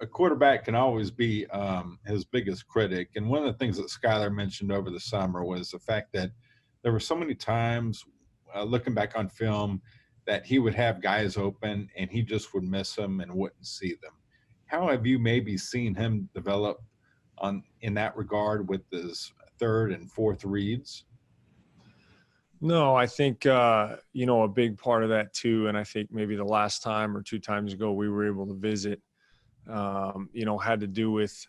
A quarterback can always be his biggest critic. And one of the things that Skyler mentioned over the summer was the fact that there were so many times, looking back on film, that he would have guys open and he just would miss them and wouldn't see them. How have you maybe seen him develop on in that regard with his third and fourth reads? No, I think, a big part of that too, and I think maybe the last time or two times ago we were able to visit, had to do with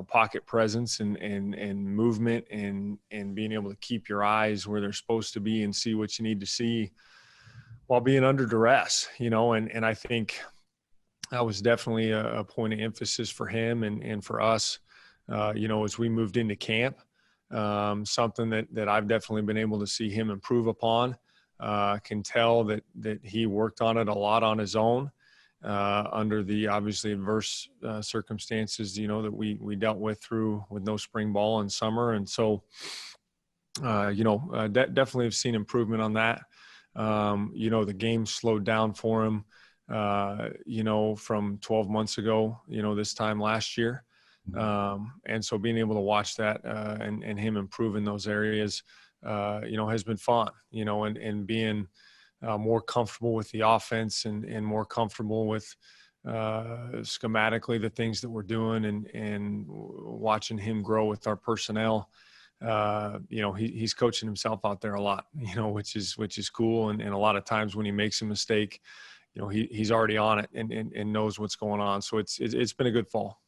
pocket presence and movement and being able to keep your eyes where they're supposed to be and see what you need to see while being under duress, and I think that was definitely a point of emphasis for him and for us, as we moved into camp. Something that I've definitely been able to see him improve upon. Can tell that he worked on it a lot on his own under the obviously adverse circumstances, that we dealt with no spring ball in summer. And so, definitely have seen improvement on that. The game slowed down for him, from 12 months ago, this time last year. And so being able to watch that and him improve in those areas, has been fun, and being more comfortable with the offense and more comfortable with schematically the things that we're doing and watching him grow with our personnel. He's coaching himself out there a lot, which is cool. And a lot of times when he makes a mistake, he's already on it and knows what's going on. So it's been a good fall.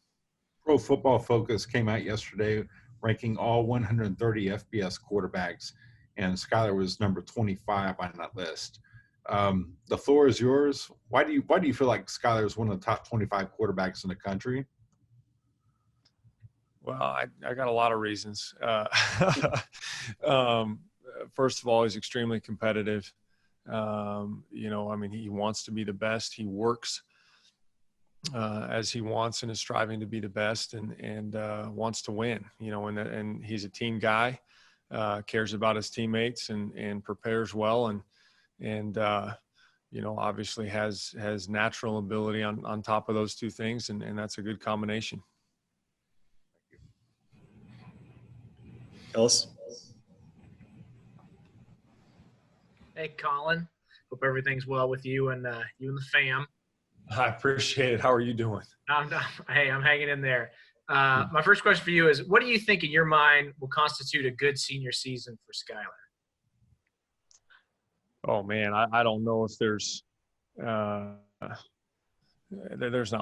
Pro Football Focus came out yesterday ranking all 130 FBS quarterbacks, and Skyler was number 25 on that list. The floor is yours. Why do you feel like Skyler is one of the top 25 quarterbacks in the country? Well, I got a lot of reasons. First of all, he's extremely competitive. He wants to be the best. He works as he wants and is striving to be the best and wants to win, and he's a team guy, cares about his teammates and prepares well and obviously has natural ability on top of those two things. And that's a good combination. Ellis? Hey, Collin. Hope everything's well with you and the fam. I appreciate it. How are you doing? I'm hanging in there. My first question for you is, what do you think in your mind will constitute a good senior season for Skyler? Oh man, I don't know if there's not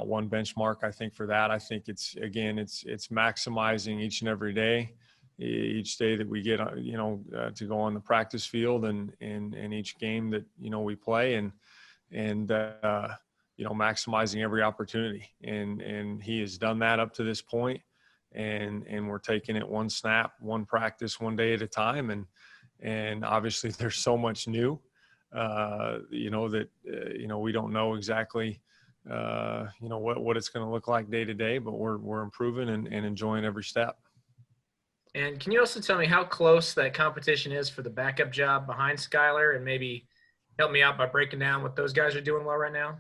one benchmark. I think for that, I think it's maximizing each and every day, each day that we get, to go on the practice field and each game that, we play and maximizing every opportunity. And he has done that up to this point, and we're taking it one snap, one practice, one day at a time. And obviously there's so much new, that, we don't know exactly, what it's going to look like day to day, but we're improving and enjoying every step. And can you also tell me how close that competition is for the backup job behind Skyler, and maybe help me out by breaking down what those guys are doing well right now?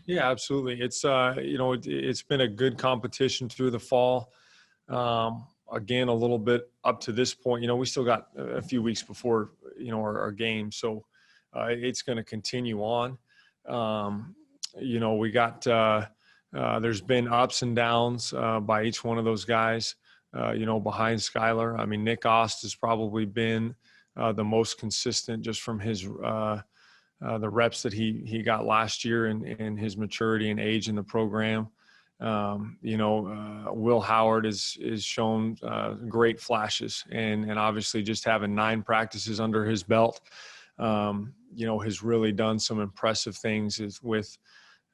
Yeah, absolutely. It's, it's been a good competition through the fall. Again, a little bit up to this point, we still got a few weeks before, our game. So it's going to continue on. We got, there's been ups and downs by each one of those guys, behind Skyler. I mean, Nick Ost has probably been the most consistent just from his the reps that he got last year and his maturity and age in the program. Will Howard is shown great flashes and obviously just having 9 practices under his belt, has really done some impressive things with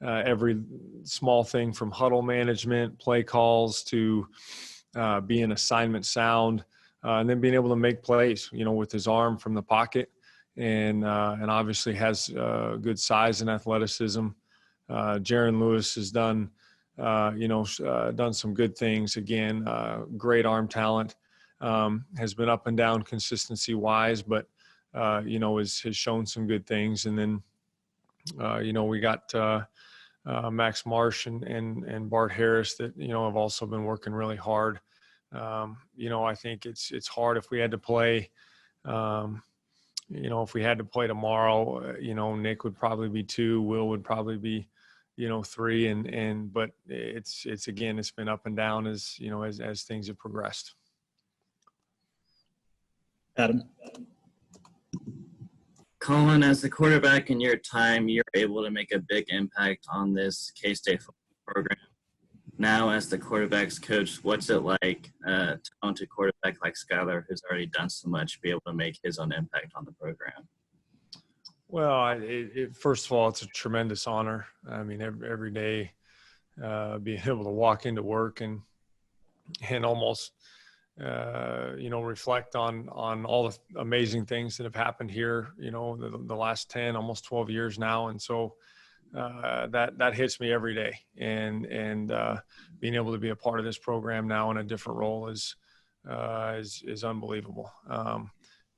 every small thing from huddle management, play calls to being assignment sound, and then being able to make plays, with his arm from the pocket. And obviously has good size and athleticism. Jaron Lewis has done some good things. Again, great arm talent, has been up and down consistency wise, but has shown some good things. And then, we got Max Marsh and Bart Harris that, have also been working really hard. I think it's hard if we had to play, if we had to play tomorrow, Nick would probably be 2, Will would probably be, 3, but it's again, it's been up and down as things have progressed. Adam. Collin, as the quarterback in your time, you're able to make a big impact on this K-State football program. Now, as the quarterback's coach, what's it like to own a quarterback like Skyler, who's already done so much, be able to make his own impact on the program? Well, first of all, it's a tremendous honor. I mean, every day being able to walk into work and almost reflect on all the amazing things that have happened here, the last 10, almost 12 years now. And so that hits me every day. And being able to be a part of this program now in a different role is unbelievable.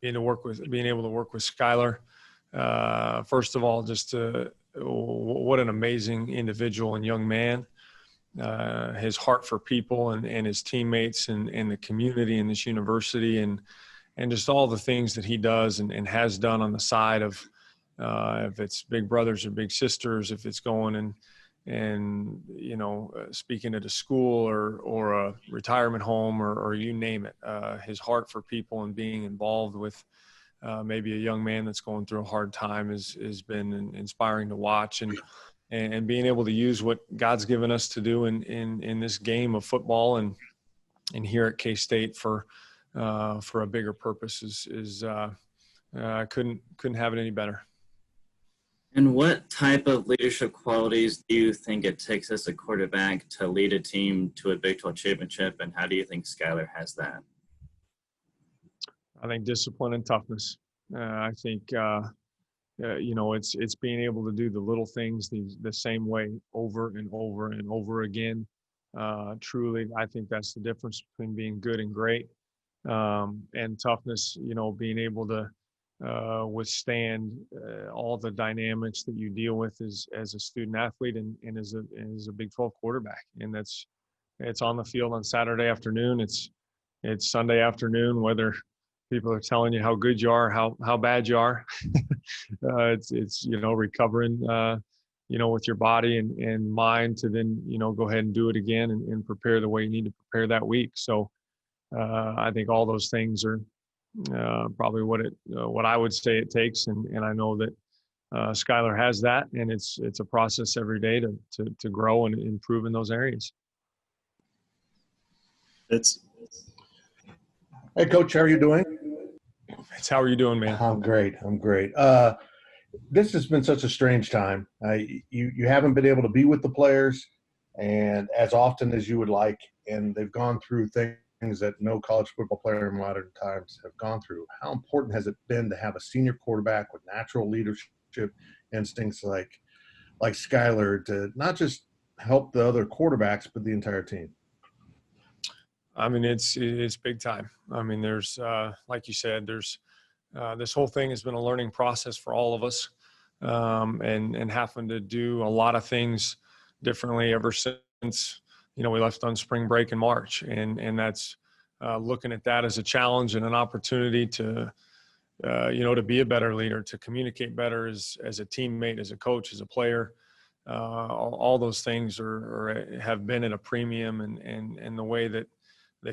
Being able to work with Skyler, first of all, what an amazing individual and young man. His heart for people and his teammates and the community in this university and just all the things that he does and has done on the side of if it's big brothers or big sisters, if it's going and speaking at a school or a retirement home or you name it. His heart for people and being involved with maybe a young man that's going through a hard time has been inspiring to watch and being able to use what God's given us to do in this game of football and here at K-State for a bigger purpose is couldn't have it any better. And what type of leadership qualities do you think it takes as a quarterback to lead a team to a Big 12 championship, and how do you think Skyler has that? I think discipline and toughness. I think it's being able to do the little things the same way over and over and over again. Truly, I think that's the difference between being good and great. And toughness, being able to withstand all the dynamics that you deal with as a student athlete and as a Big 12 quarterback. And it's on the field on Saturday afternoon. It's Sunday afternoon, whether people are telling you how good you are, how bad you are. It's recovering, with your body and mind to then, go ahead and do it again and prepare the way you need to prepare that week. So I think all those things are probably what I would say it takes. And I know that Skyler has that, and it's a process every day to grow and improve in those areas. Hey, Coach, how are you doing? How are you doing, man? I'm great. This has been such a strange time. You haven't been able to be with the players and as often as you would like, and they've gone through things that no college football player in modern times have gone through. How important has it been to have a senior quarterback with natural leadership instincts like Skyler to not just help the other quarterbacks, but the entire team? I mean, it's big time. I mean, there's, like you said, there's this whole thing has been a learning process for all of us, and having to do a lot of things differently ever since, we left on spring break in March. And that's looking at that as a challenge and an opportunity to, to be a better leader, to communicate better as a teammate, as a coach, as a player. All those things have been at a premium, and the way that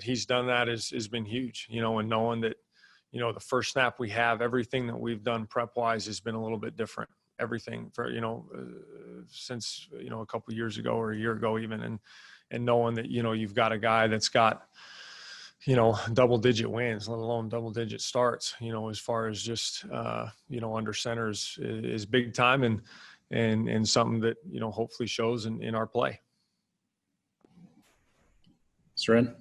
he's done that has been huge, and knowing that, the first snap we have, everything that we've done prep wise has been a little bit different. Everything for, since, a couple of years ago or a year ago even. And knowing that, you've got a guy that's got, double digit wins, let alone double digit starts, as far as just, under centers is big time and something that, hopefully shows in our play. Seren?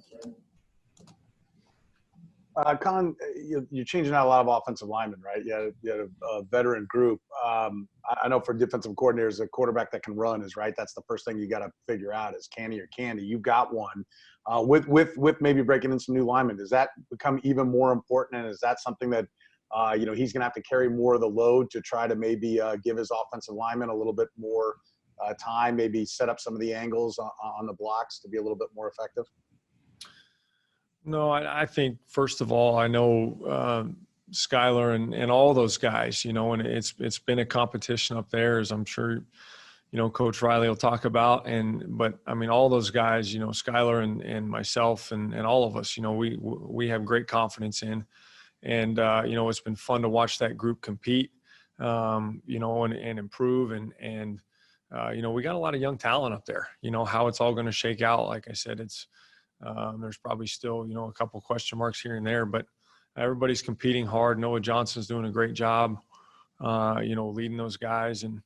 Collin, you're changing out a lot of offensive linemen, right? You had a veteran group. I know for defensive coordinators, a quarterback that can run is right. That's the first thing you got to figure out is can he or can't he? You've got one. With maybe breaking in some new linemen, does that become even more important? And is that something that he's going to have to carry more of the load to try to maybe give his offensive linemen a little bit more time, maybe set up some of the angles on the blocks to be a little bit more effective? No, I think first of all, I know Skyler and all those guys, and it's been a competition up there, as I'm sure Coach Riley will talk about. But I mean, all those guys, Skyler and myself and all of us, we have great confidence in, and it's been fun to watch that group compete, and improve, and we got a lot of young talent up there. How it's all going to shake out, like I said, it's there's probably still a couple question marks here and there, but everybody's competing hard. Noah Johnson's doing a great job, leading those guys and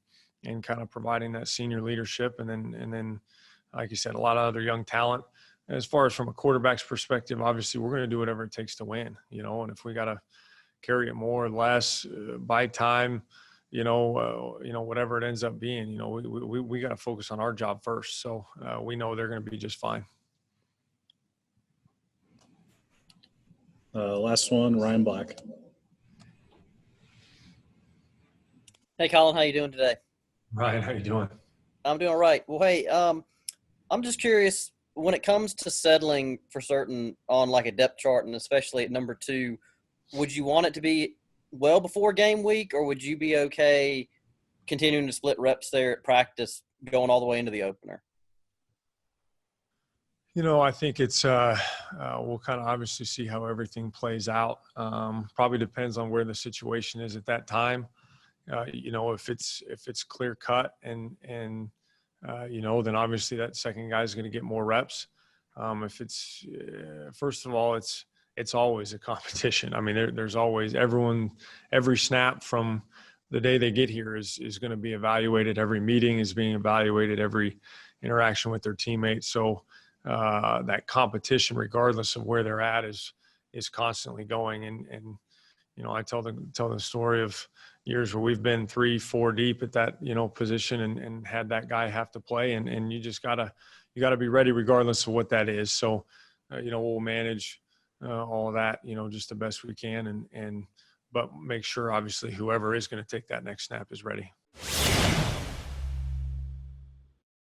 kind of providing that senior leadership. And then, like you said, a lot of other young talent. As far as from a quarterback's perspective, obviously we're going to do whatever it takes to win, and if we got to carry it more or less, by time, whatever it ends up being, we got to focus on our job first. So we know they're going to be just fine. Last one, Ryan Black. Hey, Collin, how you doing today? Ryan, how you doing? I'm doing all right. Well, hey, I'm just curious, when it comes to settling for certain on like a depth chart, and especially at number 2, would you want it to be well before game week, or would you be okay continuing to split reps there at practice going all the way into the opener? I think it's we'll kind of obviously see how everything plays out. Probably depends on where the situation is at that time. If it's clear cut and then obviously that second guy is going to get more reps. If it's first of all, it's always a competition. I mean, there's always every snap from the day they get here is going to be evaluated. Every meeting is being evaluated. Every interaction with their teammates. So that competition, regardless of where they're at, is constantly going. And I tell the story of years where we've been 3-4 deep at that position and had that guy have to play, and you just gotta be ready regardless of what that is. So we'll manage all of that just the best we can, but make sure obviously whoever is going to take that next snap is ready.